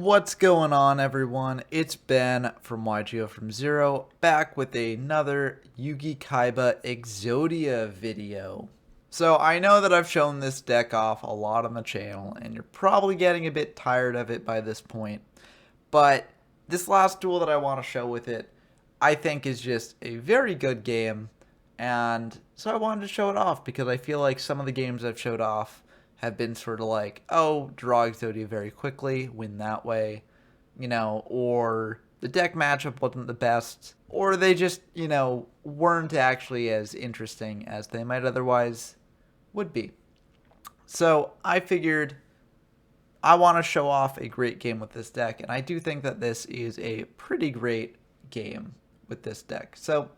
What's going on, everyone? It's Ben from YGO from Zero, back with another Yugi-Kaiba Exodia video. So I know that I've shown this deck off a lot on the channel, and you're probably getting a bit tired of it by this point, but this last duel that I want to show with it, I think is just a very good game, and so I wanted to show it off because I feel like some of the games I've showed off have been sort of like, oh, draw Exodia very quickly, win that way, or the deck matchup wasn't the best, or they just, weren't actually as interesting as they might otherwise would be. So I figured I want to show off a great game with this deck, and I do think that this is a pretty great game with this deck. So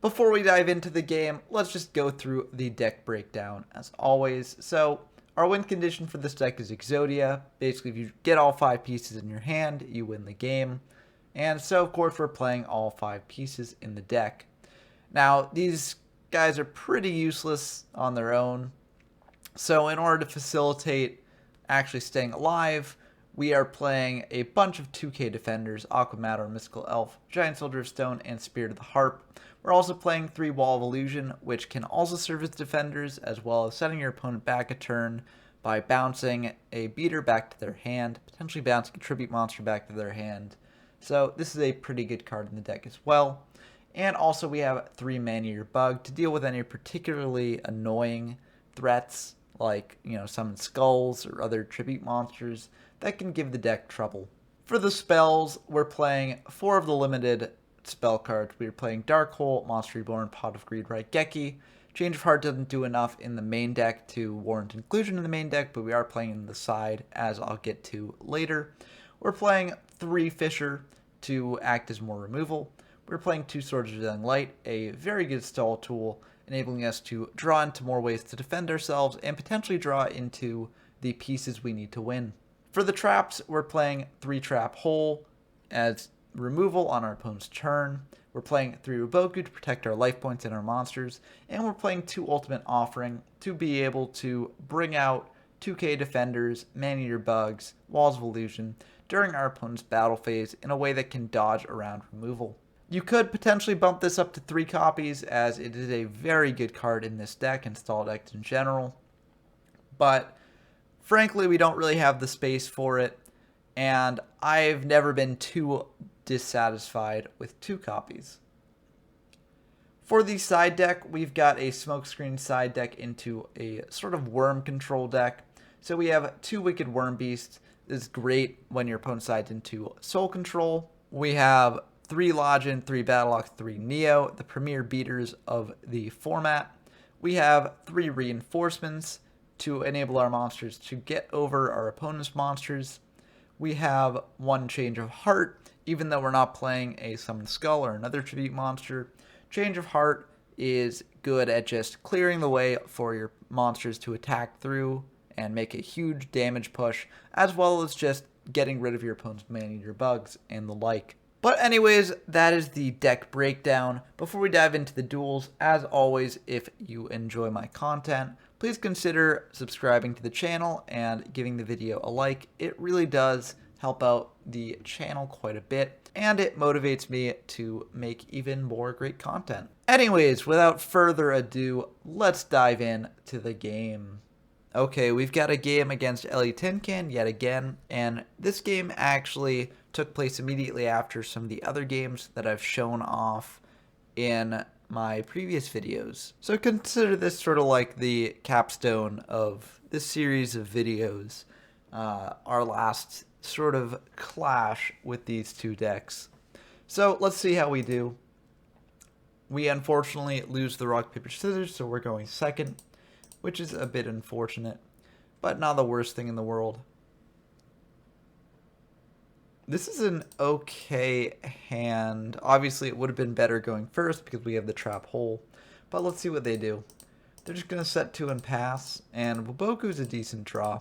before we dive into the game, let's just go through the deck breakdown as always. So our win condition for this deck is Exodia. Basically, if you get all 5 pieces in your hand, you win the game. And so, of course, we're playing all 5 pieces in the deck. Now, these guys are pretty useless on their own. So in order to facilitate actually staying alive, we are playing a bunch of 2K defenders, Aqua Matter, Mystical Elf, Giant Soldier of Stone, and Spirit of the Harp. We're also playing 3 Wall of Illusion, which can also serve as defenders, as well as setting your opponent back a turn by bouncing a beater back to their hand, potentially bouncing a tribute monster back to their hand. So this is a pretty good card in the deck as well. And also we have 3 Man-Eater Bug to deal with any particularly annoying threats, like, summon skulls or other tribute monsters that can give the deck trouble. For the spells, we're playing 4 of the limited spell cards. We're playing Dark Hole, Monster Reborn, Pot of Greed, Raigeki. Change of Heart doesn't do enough in the main deck to warrant inclusion in the main deck, but we are playing in the side, as I'll get to later. We're playing 3 Fisher to act as more removal. We're playing 2 Swords of Dealing Light, a very good stall tool, enabling us to draw into more ways to defend ourselves and potentially draw into the pieces we need to win. For the traps, we're playing 3 Trap Hole as removal on our opponent's turn. We're playing 3 Ruboku to protect our life points and our monsters. And we're playing 2 Ultimate Offering to be able to bring out 2K defenders, Man-Eater Bugs, Walls of Illusion during our opponent's battle phase in a way that can dodge around removal. You could potentially bump this up to 3 copies, as it is a very good card in this deck and stall decks in general. But frankly, we don't really have the space for it, and I've never been too dissatisfied with 2 copies. For the side deck, we've got a smokescreen side deck into a sort of worm control deck. So we have 2 Wicked Worm Beasts. This is great when your opponent sides into soul control. We have 3 Login, 3 Battleox, 3 Neo, the premier beaters of the format. We have 3 Reinforcements to enable our monsters to get over our opponent's monsters. We have 1 Change of Heart, even though we're not playing a Summoned Skull or another tribute monster. Change of Heart is good at just clearing the way for your monsters to attack through and make a huge damage push, as well as just getting rid of your opponent's Man-Eater Bugs and the like. But anyways, that is the deck breakdown. Before we dive into the duels, as always, if you enjoy my content, please consider subscribing to the channel and giving the video a like. It really does help out the channel quite a bit, and it motivates me to make even more great content. Anyways, without further ado, let's dive in to the game. Okay, we've got a game against Ellie Tin Can yet again, and this game actually took place immediately after some of the other games that I've shown off in my previous videos. So consider this sort of like the capstone of this series of videos, our last sort of clash with these 2 decks. So let's see how we do. We unfortunately lose the rock, paper, scissors, so we're going second, which is a bit unfortunate, but not the worst thing in the world. This is an okay hand. Obviously, it would have been better going first because we have the Trap Hole, but let's see what they do. They're just going to set 2 and pass, and Waboku is a decent draw.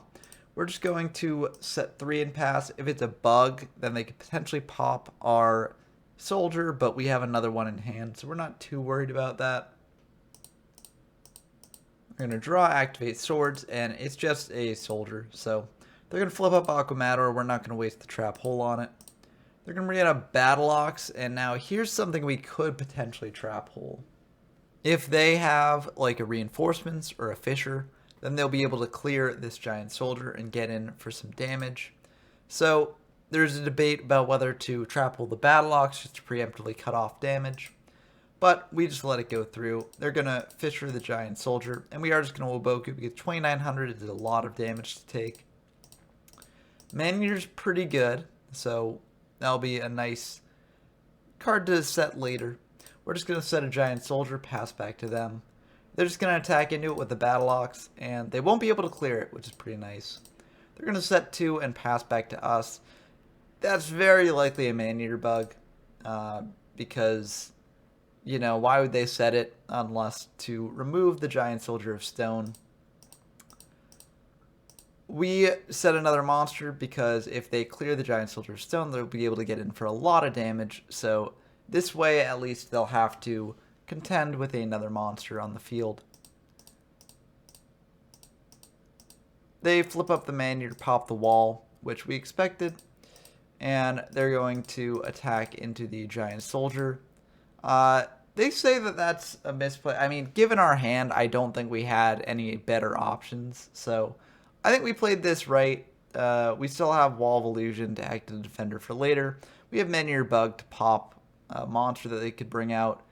We're just going to set 3 and pass. If it's a bug, then they could potentially pop our soldier, but we have another one in hand, so we're not too worried about that. We're going to draw, activate swords, and it's just a soldier, so They're going to flip up Aquamador. We're not going to waste the trap hole on it. They're going to bring out a Battle Ox, and now here's something we could potentially trap hole. If they have like a Reinforcements or a Fisher, then they'll be able to clear this Giant Soldier and get in for some damage. So there's a debate about whether to trap hole the Battle Ox just to preemptively cut off damage. But we just let it go through. They're going to Fisher the Giant Soldier, and we are just going to Woboku because 2,900 is a lot of damage to take. Maneater's pretty good, so that'll be a nice card to set later. We're just going to set a Giant Soldier, pass back to them. They're just going to attack into it with the Battle Ox, and they won't be able to clear it, which is pretty nice. They're going to set 2 and pass back to us. That's very likely a Maneater bug, because, you know, why would they set it unless to remove the Giant Soldier of Stone? We set another monster because if they clear the Giant Soldier of Stone, they'll be able to get in for a lot of damage, so this way, at least, they'll have to contend with another monster on the field. They flip up the Maneater, pop the wall, which we expected, and they're going to attack into the Giant Soldier. They say that that's a misplay. I mean, given our hand, I don't think we had any better options, so I think we played this right. We still have Wall of Illusion to act as a defender for later. We have Maneater Bug to pop a monster that they could bring out.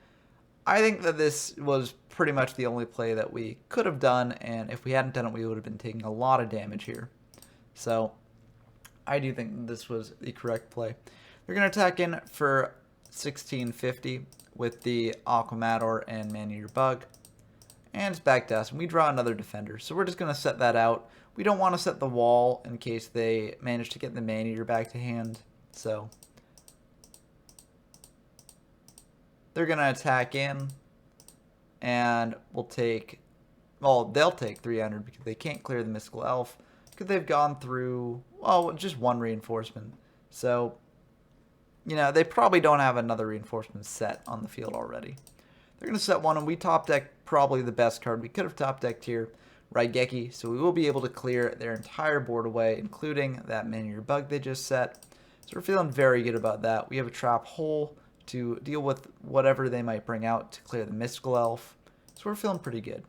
I think that this was pretty much the only play that we could have done, and if we hadn't done it, we would have been taking a lot of damage here. So I do think this was the correct play. They're going to attack in for 1650 with the Aquamador and Maneater Bug, and it's back to us, and we draw another defender. So we're just going to set that out. We don't want to set the wall in case they manage to get the Maneater back to hand, so they're going to attack in, and we'll take, well, they'll take 300 because they can't clear the Mystical Elf because they've gone through, well, just one reinforcement. So, you know, they probably don't have another reinforcement set on the field already. They're going to set one, and we top deck probably the best card we could have top decked here, Raigeki, so we will be able to clear their entire board away, including that Maneater Bug they just set. So we're feeling very good about that. We have a trap hole to deal with whatever they might bring out to clear the Mystical Elf. So we're feeling pretty good.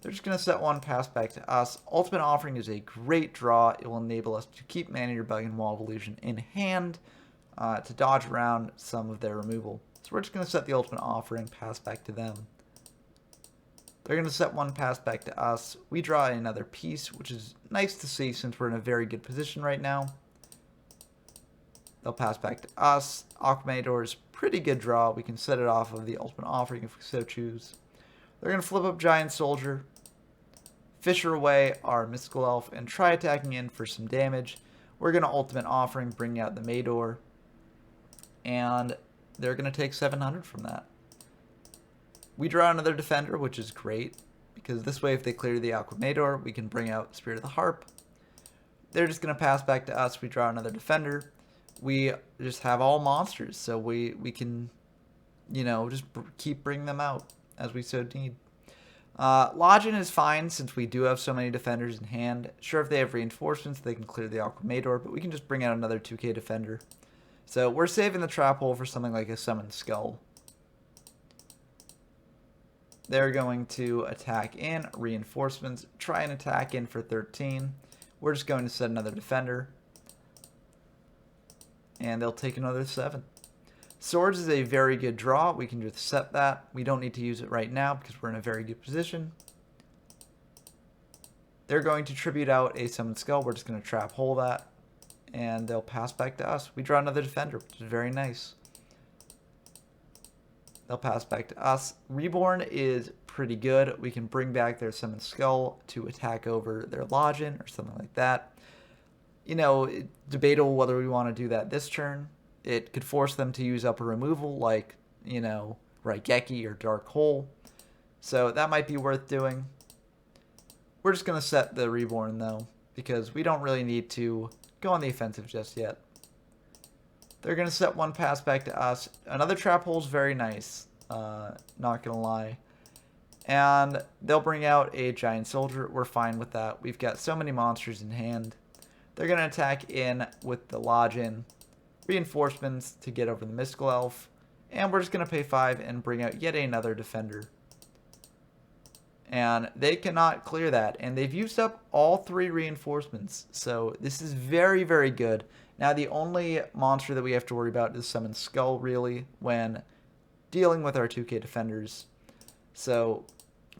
They're just going to set one, pass back to us. Ultimate Offering is a great draw. It will enable us to keep Maneater Bug and Wall of Illusion in hand to dodge around some of their removal. So we're just going to set the Ultimate Offering, pass back to them. They're going to set one, pass back to us. We draw another piece, which is nice to see since we're in a very good position right now. They'll pass back to us. Aquamador is pretty good draw. We can set it off of the Ultimate Offering if we so choose. They're going to flip up Giant Soldier, Fisher away our Mystical Elf, and try attacking in for some damage. We're going to Ultimate Offering, bring out the Maydor, and they're going to take 700 from that. We draw another defender, which is great, because this way if they clear the Aquamador, we can bring out Spirit of the Harp. They're just going to pass back to us. We draw another defender. We just have all monsters, so we can, you know, just keep bringing them out as we so need. Lodgin is fine since we do have so many defenders in hand. Sure, if they have reinforcements, they can clear the Aquamador, but we can just bring out another 2k defender. So we're saving the trap hole for something like a Summoned Skull. They're going to attack in, reinforcements, try and attack in for 13. We're just going to set another defender, and they'll take another 7. Swords is a very good draw. We can just set that. We don't need to use it right now because we're in a very good position. They're going to tribute out a Summoned Skull. We're just going to trap hole that, and they'll pass back to us. We draw another defender, which is very nice. They'll pass back to us. Reborn is pretty good. We can bring back their Summoned Skull to attack over their Lodgin or something like that. You know, debatable whether we want to do that this turn. It could force them to use up a removal like, you know, Raigeki or Dark Hole. So that might be worth doing. We're just going to set the Reborn, though, because we don't really need to go on the offensive just yet. They're going to set one, pass back to us. Another trap hole is very nice, not going to lie. And they'll bring out a Giant Soldier. We're fine with that. We've got so many monsters in hand. They're going to attack in with the Lodgin, reinforcements to get over the Mystical Elf, and we're just going to pay 5 and bring out yet another defender. And they cannot clear that, and they've used up all 3 reinforcements, so this is very, very good. Now the only monster that we have to worry about is Summon Skull, really, when dealing with our 2k defenders. So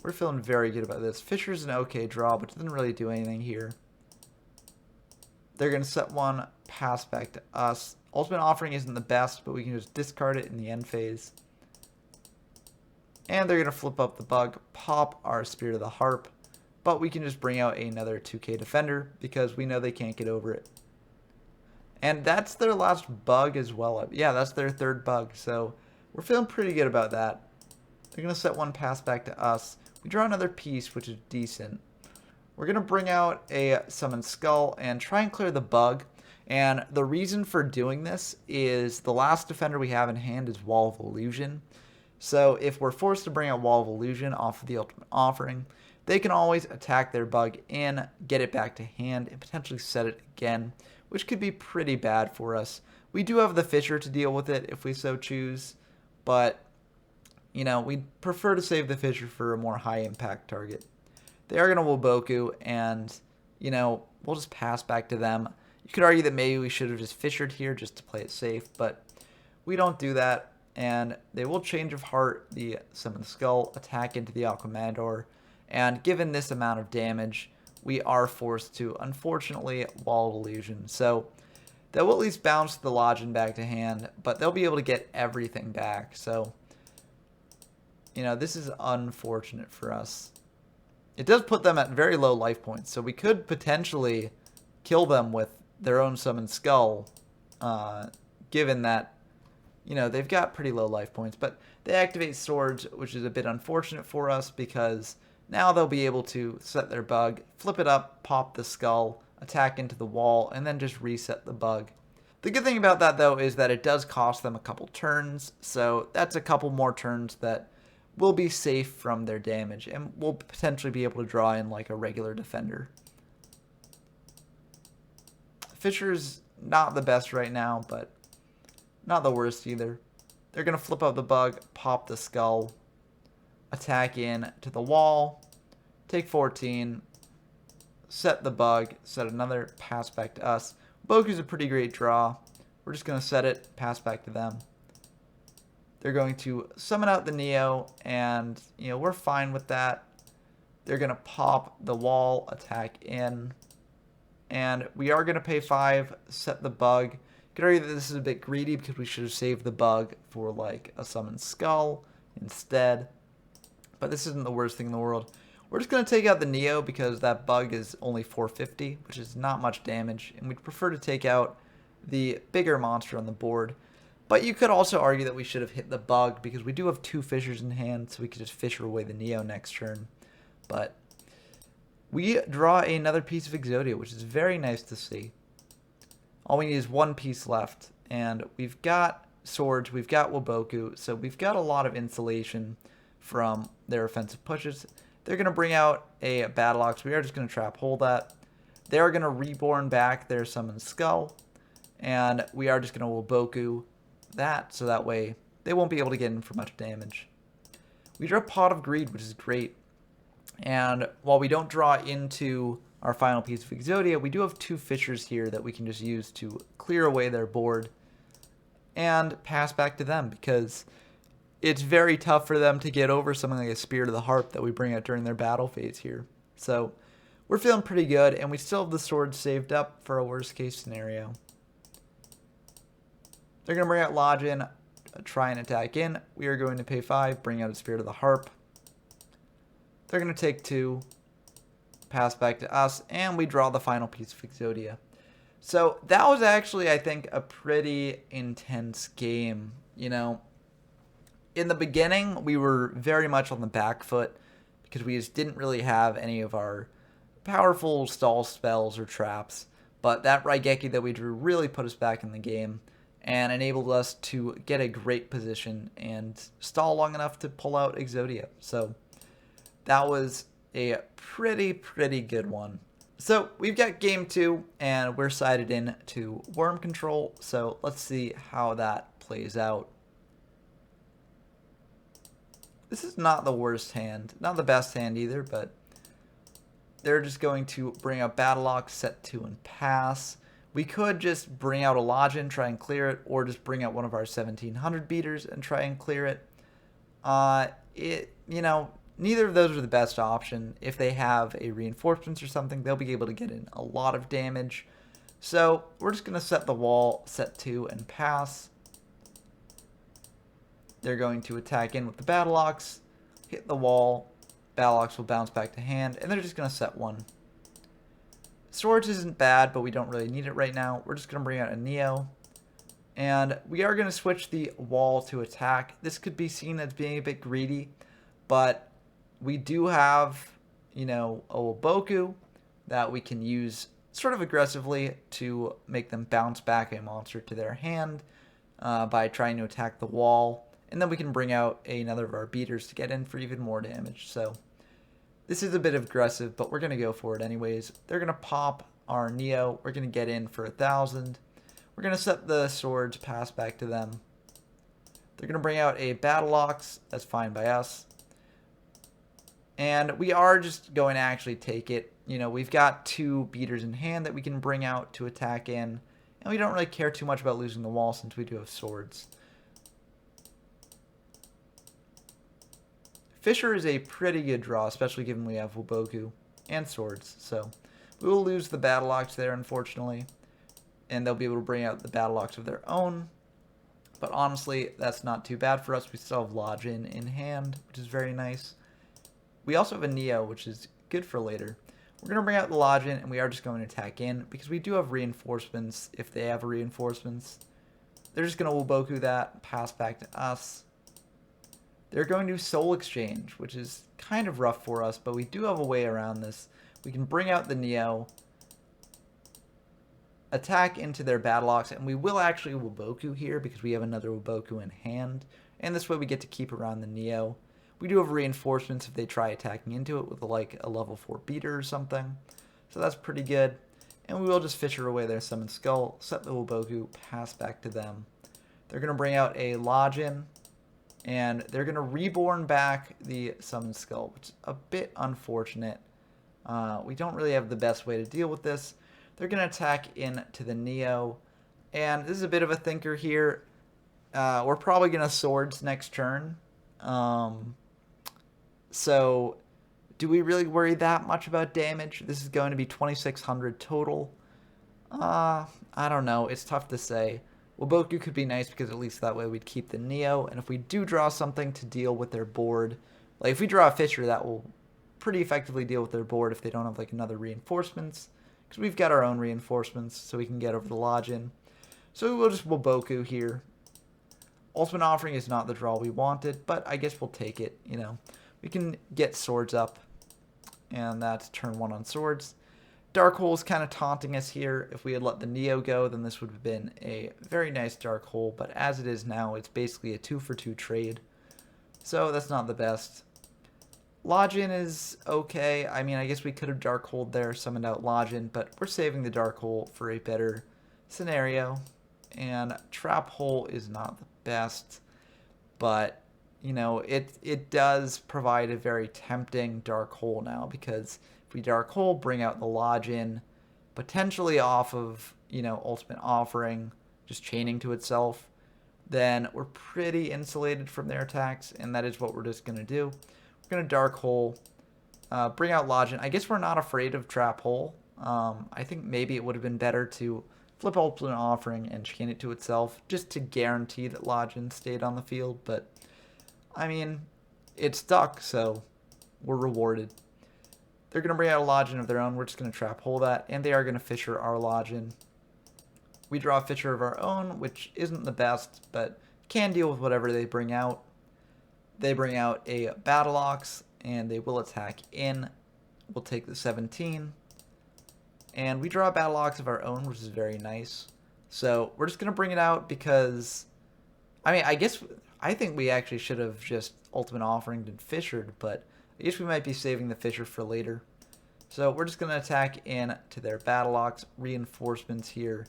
we're feeling very good about this. Fisher's an okay draw, but doesn't really do anything here. They're going to set one, pass back to us. Ultimate Offering isn't the best, but we can just discard it in the end phase. And they're going to flip up the bug, pop our Spirit of the Harp, but we can just bring out another 2k defender because we know they can't get over it. And that's their last bug as well. Yeah, that's their 3rd bug, so we're feeling pretty good about that. They're going to set one, pass back to us. We draw another piece, which is decent. We're going to bring out a Summon Skull and try and clear the bug. And the reason for doing this is the last defender we have in hand is Wall of Illusion. So if we're forced to bring out Wall of Illusion off of the Ultimate Offering, they can always attack their bug in, get it back to hand, and potentially set it again, which could be pretty bad for us. We do have the Fisher to deal with it if we so choose, but, you know, we'd prefer to save the Fisher for a more high-impact target. They are going to Woboku, and, you know, we'll just pass back to them. You could argue that maybe we should have just Fishered here just to play it safe, but we don't do that. And they will Change of Heart the Summon Skull, attack into the Aquamanador, and given this amount of damage, we are forced to, unfortunately, Wall of Illusion. So they'll at least bounce the Lodgin back to hand, but they'll be able to get everything back. So, you know, this is unfortunate for us. It does put them at very low life points, so we could potentially kill them with their own Summon Skull, given that, you know, they've got pretty low life points, but they activate Swords, which is a bit unfortunate for us because now they'll be able to set their bug, flip it up, pop the skull, attack into the wall, and then just reset the bug. The good thing about that, though, is that it does cost them a couple turns, so that's a couple more turns that will be safe from their damage, and we'll potentially be able to draw in like a regular defender. Fisher's not the best right now, but not the worst either. They're going to flip out the bug, pop the skull, attack in to the wall, take 14, set the bug, set another, pass back to us. Boku's a pretty great draw. We're just going to set it, pass back to them. They're going to summon out the Neo, and, you know, we're fine with that. They're going to pop the wall, attack in, and we are going to pay 5, set the bug. You could argue that this is a bit greedy because we should have saved the bug for, like, a Summon Skull instead. But this isn't the worst thing in the world. We're just going to take out the Neo because that bug is only 450, which is not much damage, and we'd prefer to take out the bigger monster on the board. But you could also argue that we should have hit the bug because we do have 2 Fishers in hand, so we could just Fisher away the Neo next turn. But we draw another piece of Exodia, which is very nice to see. All we need is 1 piece left, and we've got Swords, we've got Woboku, so we've got a lot of insulation from their offensive pushes. They're going to bring out a Battle Ox. We are just going to Trap Hole that. They are going to Reborn back their Summon Skull, and we are just going to Woboku that, so that way they won't be able to get in for much damage. We draw Pot of Greed, which is great, and while we don't draw into our final piece of Exodia, we do have 2 Fishers here that we can just use to clear away their board and pass back to them because it's very tough for them to get over something like a Spirit of the Harp that we bring out during their battle phase here. So we're feeling pretty good, and we still have the Sword saved up for a worst case scenario. They're going to bring out Lodgin, try and attack in. We are going to pay 5, bring out a Spirit of the Harp. They're going to take 2, pass back to us, and we draw the final piece of Exodia. So that was actually, I think, a pretty intense game. You know, in the beginning, we were very much on the back foot because we just didn't really have any of our powerful stall spells or traps. But that Raigeki that we drew really put us back in the game and enabled us to get a great position and stall long enough to pull out Exodia. So that was a pretty good one. So we've got game 2, and we're sided in to worm control. So let's see how that plays out. This is not the worst hand, not the best hand either, but they're just going to bring out Battle Lock, set 2, and pass. We could just bring out a Lodgin, try and clear it, or just bring out one of our 1700 beaters and try and clear it. Neither of those are the best option. If they have a reinforcements or something, they'll be able to get in a lot of damage. So we're just going to set the wall, set 2, and pass. They're going to attack in with the Battle Locks, hit the wall, Battle Locks will bounce back to hand, and they're just going to set 1. Swords isn't bad, but we don't really need it right now. We're just going to bring out a Neo. And we are going to switch the wall to attack. This could be seen as being a bit greedy, but we do have, a Woboku that we can use sort of aggressively to make them bounce back a monster to their hand by trying to attack the wall. And then we can bring out another of our beaters to get in for even more damage. So this is a bit aggressive, but we're going to go for it anyways. They're going to pop our Neo. We're going to get in for 1,000. We're going to set the swords, pass back to them. They're going to bring out a Battle Locks. That's fine by us. And we are just going to actually take it. We've got 2 beaters in hand that we can bring out to attack in. And we don't really care too much about losing the wall since we do have swords. Fisher is a pretty good draw, especially given we have Woboku and swords. So we will lose the Battle Locks there, unfortunately. And they'll be able to bring out the Battle Locks of their own. But honestly, that's not too bad for us. We still have Lodgin in hand, which is very nice. We also have a Neo, which is good for later. We're going to bring out the Lodgin, and we are just going to attack in, because we do have reinforcements if they have reinforcements. They're just going to Woboku that, pass back to us. They're going to Soul Exchange, which is kind of rough for us, but we do have a way around this. We can bring out the Neo, attack into their Battle Locks, and we will actually Woboku here because we have another Woboku in hand, and this way we get to keep around the Neo. We do have reinforcements if they try attacking into it with a level 4 beater or something, so that's pretty good. And we will just Fisher away their Summon Skull, set the Woboku, pass back to them. They're going to bring out a Lodgin, and they're going to Reborn back the Summon Skull, which is a bit unfortunate. We don't really have the best way to deal with this. They're going to attack into the Neo, and this is a bit of a thinker here. We're probably going to Swords next turn. So do we really worry that much about damage? This is going to be 2,600 total. I don't know. It's tough to say. Woboku could be nice because at least that way we'd keep the Neo. And if we do draw something to deal with their board, like if we draw a Fisher, that will pretty effectively deal with their board if they don't have another reinforcements. Because we've got our own reinforcements, so we can get over the Lodgin. So we'll just Woboku here. Ultimate Offering is not the draw we wanted, but I guess we'll take it, We can get swords up, and that's turn 1 on swords. Dark Hole is kind of taunting us here. If we had let the Neo go, then this would have been a very nice Dark Hole, but as it is now, it's basically a 2-for-2 trade. So that's not the best. Lodgin is okay. I mean, I guess we could have Dark Holed there, summoned out Lodgin, but we're saving the Dark Hole for a better scenario. And Trap Hole is not the best, but it does provide a very tempting Dark Hole now, because if we Dark Hole, bring out the Lodgin, potentially off of, Ultimate Offering, just chaining to itself, then we're pretty insulated from their attacks, and that is what we're just going to do. We're going to Dark Hole, bring out Lodgin. I guess we're not afraid of Trap Hole. I think maybe it would have been better to flip Ultimate Offering and chain it to itself, just to guarantee that Lodgin stayed on the field, but I mean, it's stuck, so we're rewarded. They're going to bring out a Lodgin of their own. We're just going to Trap Hole that, and they are going to Fisher our Lodgin. We draw a Fisher of our own, which isn't the best, but can deal with whatever they bring out. They bring out a Battle Ox, and they will attack in. We'll take the 17. And we draw a Battle Ox of our own, which is very nice. So we're just going to bring it out because, I mean, I think we actually should have just Ultimate Offered and Fishered, but I guess we might be saving the Fisher for later. So we're just going to attack in to their battle locks, reinforcements here,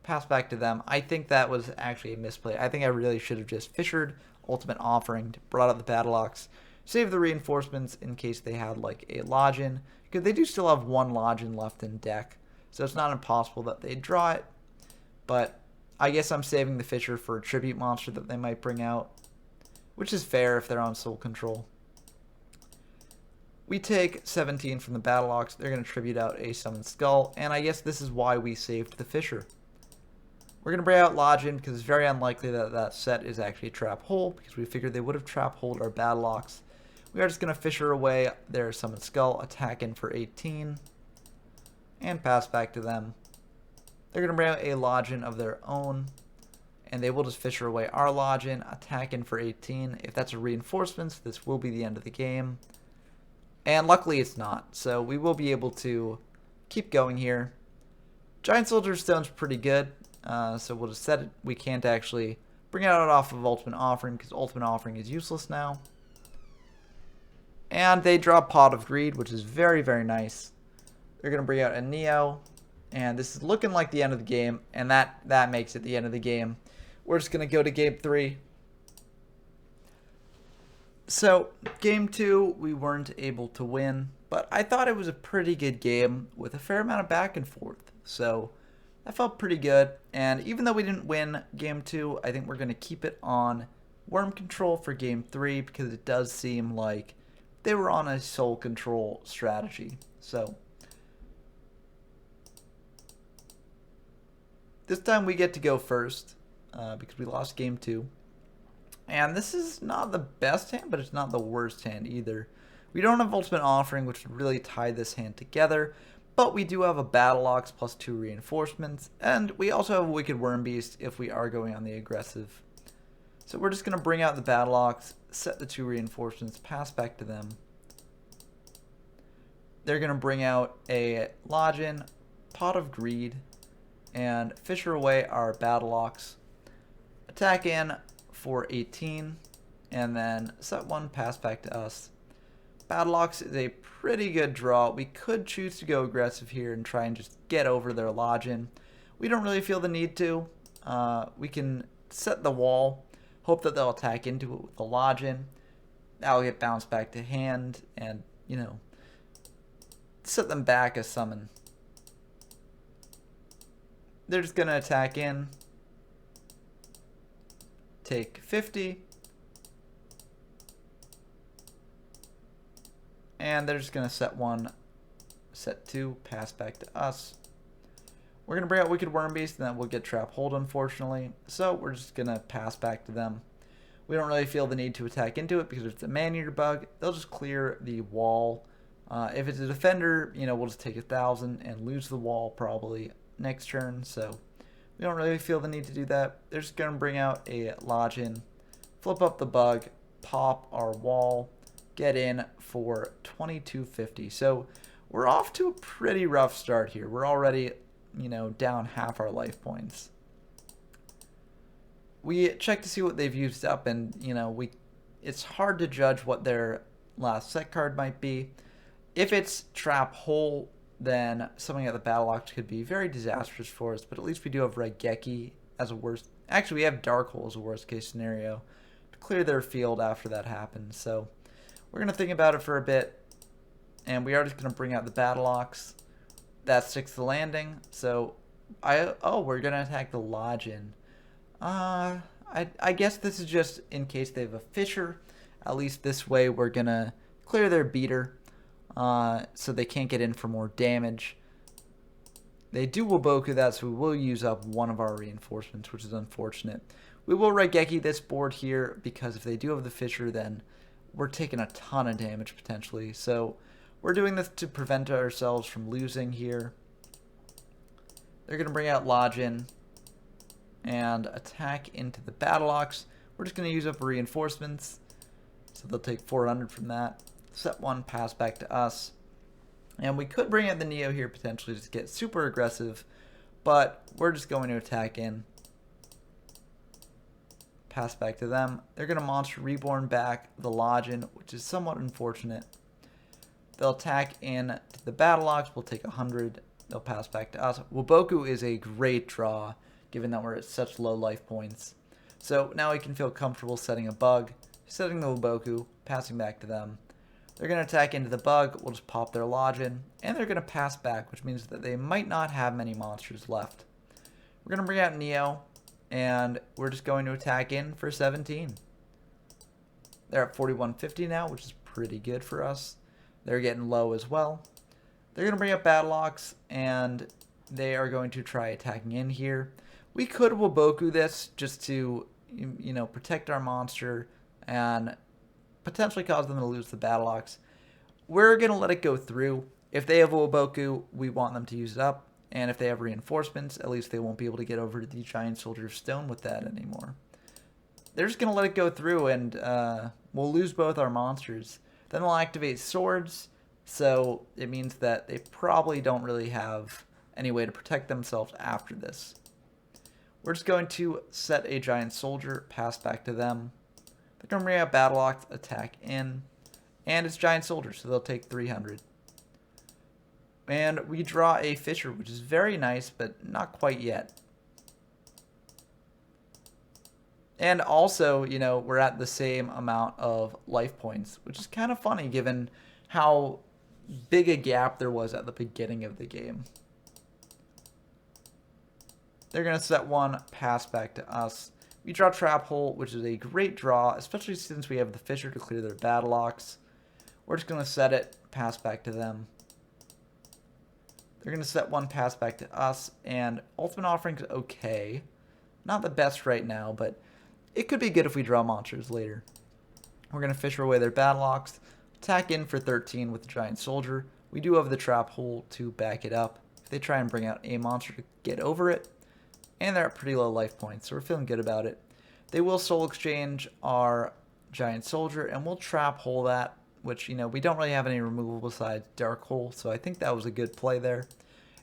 pass back to them. I think that was actually a misplay. I think I really should have just fissured Ultimate Offering, brought out the battle locks, save the reinforcements in case they had like a Lodgin, because they do still have one Lodgin left in deck, so it's not impossible that they draw it. But I guess I'm saving the Fissure for a tribute monster that they might bring out, which is fair if they're on Soul Control. We take 17 from the battle locks. They're going to tribute out a Summoned Skull, and I guess this is why we saved the Fissure. We're going to bring out Lodgin because it's very unlikely that that set is actually a Trap Hole, because we figured they would have Trap Holed our battle locks. We are just going to Fissure away their Summoned Skull, attack in for 18, and pass back to them. They're going to bring out a Lodgin of their own, and they will just Fissure away our Lodgin, attack in for 18. If that's a reinforcements, this will be the end of the game. And luckily it's not, so we will be able to keep going here. Giant Soldier Stone's pretty good. So we'll just set it. We can't actually bring it out off of Ultimate Offering because Ultimate Offering is useless now. And they draw Pot of Greed, which is very, very nice. They're going to bring out a Neo. And this is looking like the end of the game. And that makes it the end of the game. We're just going to go to Game 3. So, Game 2, we weren't able to win. But I thought it was a pretty good game with a fair amount of back and forth. So that felt pretty good, and even though we didn't win Game 2, I think we're going to keep it on Worm Control for Game 3 because it does seem like they were on a Soul Control strategy. So this time we get to go first because we lost Game 2. And this is not the best hand, but it's not the worst hand either. We don't have Ultimate Offering, which would really tie this hand together. But we do have a Battle Locks plus 2 reinforcements, and we also have a Wicked Worm Beast if we are going on the aggressive. So we're just going to bring out the Battle Locks, set the 2 reinforcements, pass back to them. They're going to bring out a Lodgin, Pot of Greed, and Fissure away our Battle Locks. Attack in for 18, and then set 1, pass back to us. Battle Locks is a pretty good draw. We could choose to go aggressive here and try and just get over their Lodgin. We don't really feel the need to. We can set the wall, hope that they'll attack into it with the Lodgin. That'll get bounced back to hand and, you know, set them back as summon. They're just going to attack in. Take 50. And they're just going to set 1, set 2, pass back to us. We're going to bring out Wicked Worm Beast, and then we'll get Trap Hold, unfortunately. So we're just going to pass back to them. We don't really feel the need to attack into it because if it's a Man-Eater bug, they'll just clear the wall. If it's a Defender, you know, we'll just take 1,000 and lose the wall probably next turn. So we don't really feel the need to do that. They're just going to bring out a Lodgin, flip up the bug, pop our wall, get in for 2250. So we're off to a pretty rough start here. We're already, you know, down half our life points. We check to see what they've used up, and you know, it's hard to judge what their last set card might be. If it's Trap Hole, then something at the Battle Locks could be very disastrous for us, but at least we do have Raigeki as a worst. Actually, we have Dark Hole as a worst case scenario to clear their field after that happens. So we're going to think about it for a bit, and we are just going to bring out the Battle Locks. That sticks the landing, so we're going to attack the Lodgin. I guess this is just in case they have a Fissure. At least this way we're going to clear their beater so they can't get in for more damage. They do Waboku that, so we will use up one of our reinforcements, which is unfortunate. We will Raigeki this board here because if they do have the Fissure, then we're taking a ton of damage potentially. So we're doing this to prevent ourselves from losing here. They're going to bring out Lodgin and attack into the Battle Locks. We're just going to use up reinforcements. So they'll take 400 from that. Set 1, pass back to us. And we could bring out the Neo here potentially to get super aggressive. But we're just going to attack in. Pass back to them. They're going to Monster Reborn back the Lodgin, which is somewhat unfortunate. They'll attack in to the battle ox. We'll take 100. They'll pass back to us. Waboku is a great draw, given that we're at such low life points. So now we can feel comfortable setting a bug, setting the Waboku, passing back to them. They're going to attack into the bug. We'll just pop their lodging, and they're going to pass back, which means that they might not have many monsters left. We're going to bring out Neo, and we're just going to attack in for 17. They're at 4150 now, which is pretty good for us. They're getting low as well. They're going to bring up Battle Ox, and they are going to try attacking in here. We could Waboku this just to, protect our monster and potentially cause them to lose the Battle Ox. We're going to let it go through. If they have a Waboku, we want them to use it up. And if they have reinforcements, at least they won't be able to get over to the Giant Soldier of Stone with that anymore. They're just going to let it go through, and we'll lose both our monsters. Then they'll activate swords, so it means that they probably don't really have any way to protect themselves after this. We're just going to set a Giant Soldier, pass back to them. They're going to bring out Battle Ox, attack in, and it's Giant Soldier, so they'll take 300. And we draw a Fisher, which is very nice, but not quite yet. And also, we're at the same amount of life points, which is kind of funny given how big a gap there was at the beginning of the game. They're going to set one, pass back to us. We draw Trap Hole, which is a great draw, especially since we have the Fisher to clear their Battle Ox. We're just going to set it, pass back to them. They're going to set one, pass back to us, and Ultimate Offering's okay. Not the best right now, but it could be good if we draw monsters later. We're going to Fisher away their Battle Ox, attack in for 13 with the Giant Soldier. We do have the Trap Hole to back it up if they try and bring out a monster to get over it. And they're at pretty low life points, so we're feeling good about it. They will Soul Exchange our Giant Soldier, and we'll Trap Hole that, which, we don't really have any removal besides Dark Hole, so I think that was a good play there.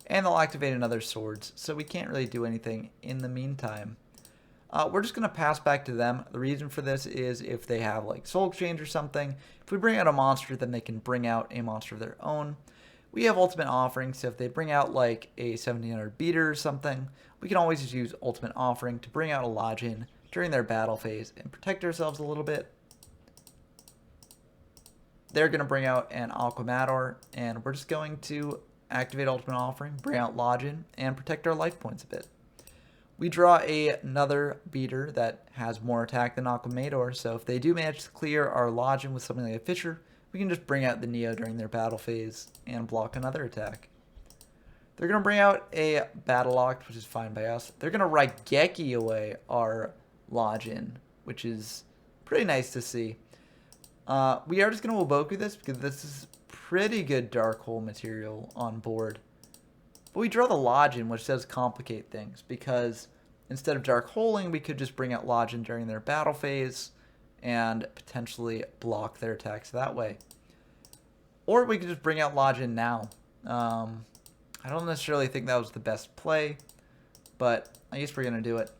And they'll activate another Swords, so we can't really do anything in the meantime. We're just going to pass back to them. The reason for this is if they have, Soul Exchange or something, if we bring out a monster, then they can bring out a monster of their own. We have Ultimate Offering, so if they bring out, a 1700 beater or something, we can always just use Ultimate Offering to bring out a Lodging during their battle phase and protect ourselves a little bit. They're going to bring out an Aquamador, and we're just going to activate Ultimate Offering, bring out Lodging, and protect our life points a bit. We draw another beater that has more attack than Aquamador, so if they do manage to clear our Lodging with something like a Fisher, we can just bring out the Neo during their battle phase and block another attack. They're going to bring out a Battle Ox, which is fine by us. They're going to Raigeki away our Lodging, which is pretty nice to see. We are just going to Waboku this because this is pretty good Dark Hole material on board. But we draw the Lodging, which does complicate things because instead of Dark Holing, we could just bring out Lodging during their battle phase and potentially block their attacks that way. Or we could just bring out Lodging now. I don't necessarily think that was the best play, but I guess we're going to do it.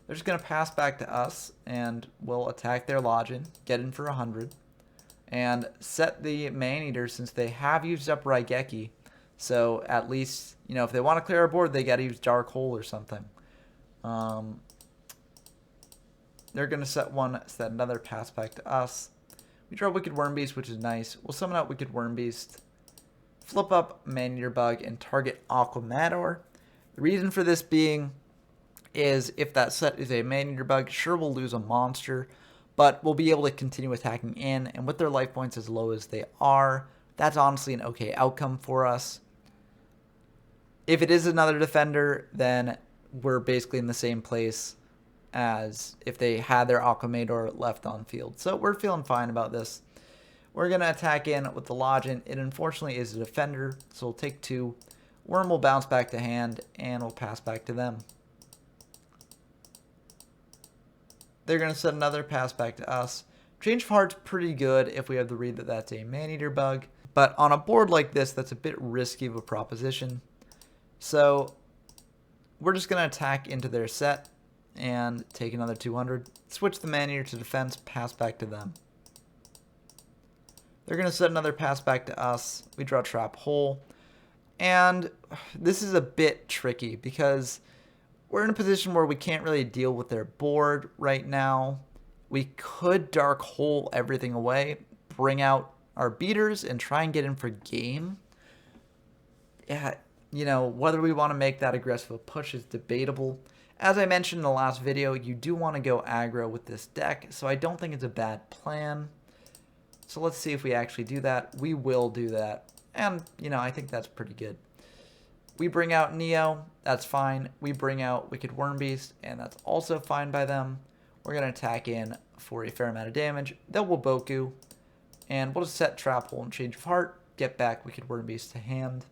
They're just going to pass back to us, and we'll attack their Lodging, get in for 100, and set the Maneater since they have used up Raigeki. So at least, if they want to clear our board, they got to use Dark Hole or something. They're going to set one, set another, pass back to us. We draw Wicked Worm Beast, which is nice. We'll summon out Wicked Worm Beast, flip up Maneater Bug, and target Aquamador. The reason for this being is if that set is a Maneater Bug, sure, we'll lose a monster, but we'll be able to continue attacking in, and with their life points as low as they are, that's honestly an okay outcome for us. If it is another defender, then we're basically in the same place as if they had their Aquamador left on field. So we're feeling fine about this. We're going to attack in with the Lodging. It unfortunately is a defender, so we'll take 2. Worm will bounce back to hand, and we'll pass back to them. They're going to set another, pass back to us. Change of Heart's pretty good if we have the read that that's a Maneater Bug, but on a board like this, that's a bit risky of a proposition. So we're just going to attack into their set and take another 200. Switch the Maneater to defense, pass back to them. They're going to set another pass back to us. We draw Trap Hole. And this is a bit tricky because we're in a position where we can't really deal with their board right now. We could Dark Hole everything away, bring out our beaters, and try and get in for game. Yeah, you know, whether we want to make that aggressive a push is debatable. As I mentioned in the last video, you do want to go aggro with this deck, so I don't think it's a bad plan. So let's see if we actually do that. We will do that. And, you know, I think that's pretty good. We bring out Neo, that's fine. We bring out Wicked Worm Beast, and that's also fine by them. We're going to attack in for a fair amount of damage. They'll Waboku, and we'll just set Trap Hole and Change of Heart, get back Wicked Worm Beast to hand.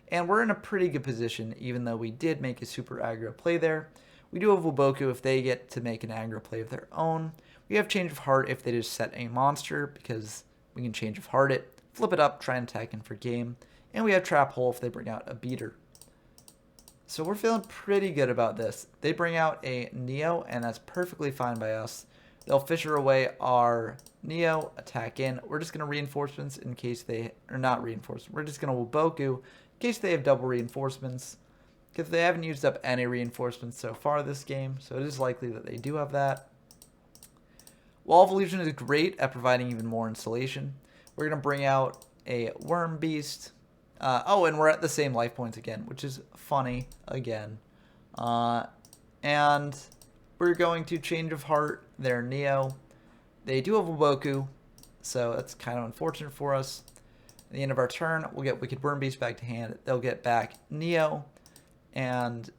And we're in a pretty good position, even though we did make a super aggro play there. We do have Waboku if they get to make an aggro play of their own. We have Change of Heart if they just set a monster, because we can Change of Heart it, flip it up, try and attack in for game. And we have Trap Hole if they bring out a beater. So we're feeling pretty good about this. They bring out a Neo, and that's perfectly fine by us. They'll Fisher away our Neo, attack in. We're just going to reinforcements in case they are not reinforcements. We're just going to Waboku in case they have double reinforcements, because they haven't used up any reinforcements so far this game, so it is likely that they do have that. Wall of Illusion is great at providing even more insulation. We're going to bring out a Worm Beast. Oh, and we're at the same life points again, which is funny again. And we're going to Change of Heart their Neo. They do have Waboku, so that's kind of unfortunate for us. At the end of our turn, we'll get Wicked Worm Beast back to hand. They'll get back Neo, and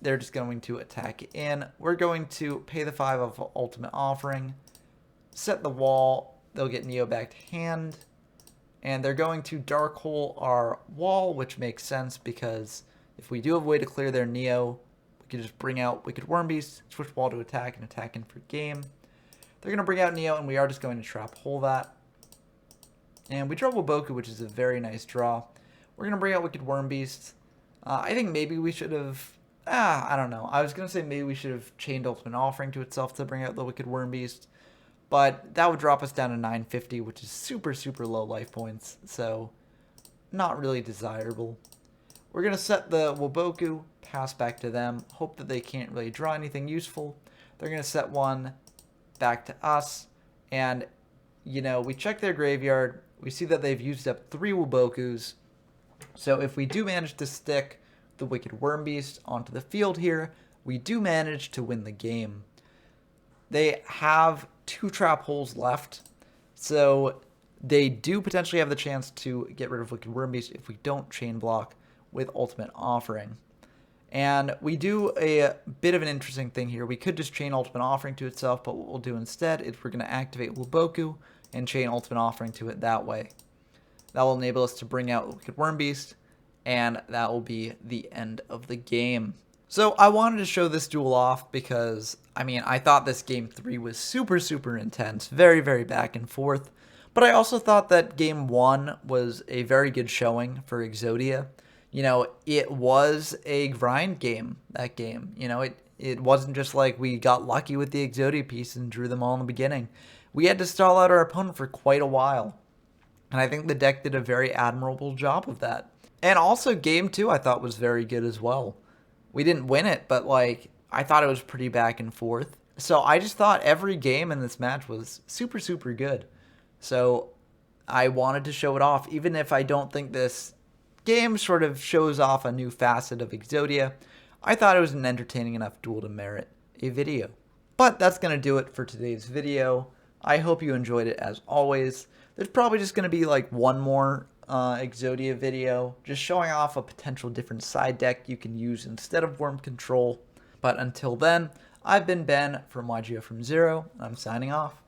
they're just going to attack in. We're going to pay the 5 of Ultimate Offering, set the wall. They'll get Neo back to hand, and they're going to Dark Hole our wall, which makes sense because if we do have a way to clear their Neo, we can just bring out Wicked Worm Beast, switch wall to attack, and attack in for game. They're going to bring out Neo, and we are just going to Trap Hole that. And we draw Waboku, which is a very nice draw. We're going to bring out Wicked Worm Beast. I think maybe we should have... I don't know. I was going to say maybe we should have chained Ultimate Offering to itself to bring out the Wicked Worm Beast. But that would drop us down to 950, which is super, super low life points. So, not really desirable. We're going to set the Waboku, pass back to them. Hope that they can't really draw anything useful. They're going to set one back to us. And, you know, we check their graveyard. We see that they've used up 3 Wabokus. So if we do manage to stick the Wicked Worm Beast onto the field here, we do manage to win the game. They have 2 Trap Holes left, so they do potentially have the chance to get rid of Wicked Worm Beast if we don't chain block with Ultimate Offering. And we do a bit of an interesting thing here. We could just chain Ultimate Offering to itself, but what we'll do instead is we're going to activate Waboku and chain Ultimate Offering to it that way. That will enable us to bring out Wicked Worm Beast, and that will be the end of the game. So I wanted to show this duel off because, I mean, I thought this game 3 was super, super intense, very, very back and forth. But I also thought that game 1 was a very good showing for Exodia. You know, it was a grind game, that game. You know, it wasn't just like we got lucky with the Exodia piece and drew them all in the beginning. We had to stall out our opponent for quite a while. And I think the deck did a very admirable job of that. And also game 2 I thought was very good as well. We didn't win it, but like I thought it was pretty back and forth. So I just thought every game in this match was super, super good. So I wanted to show it off, even if I don't think this game sort of shows off a new facet of Exodia. I thought it was an entertaining enough duel to merit a video. But that's going to do it for today's video. I hope you enjoyed it as always. There's probably just going to be like one more Exodia video, just showing off a potential different side deck you can use instead of Worm Control. But until then, I've been Ben from YGO from Zero. I'm signing off.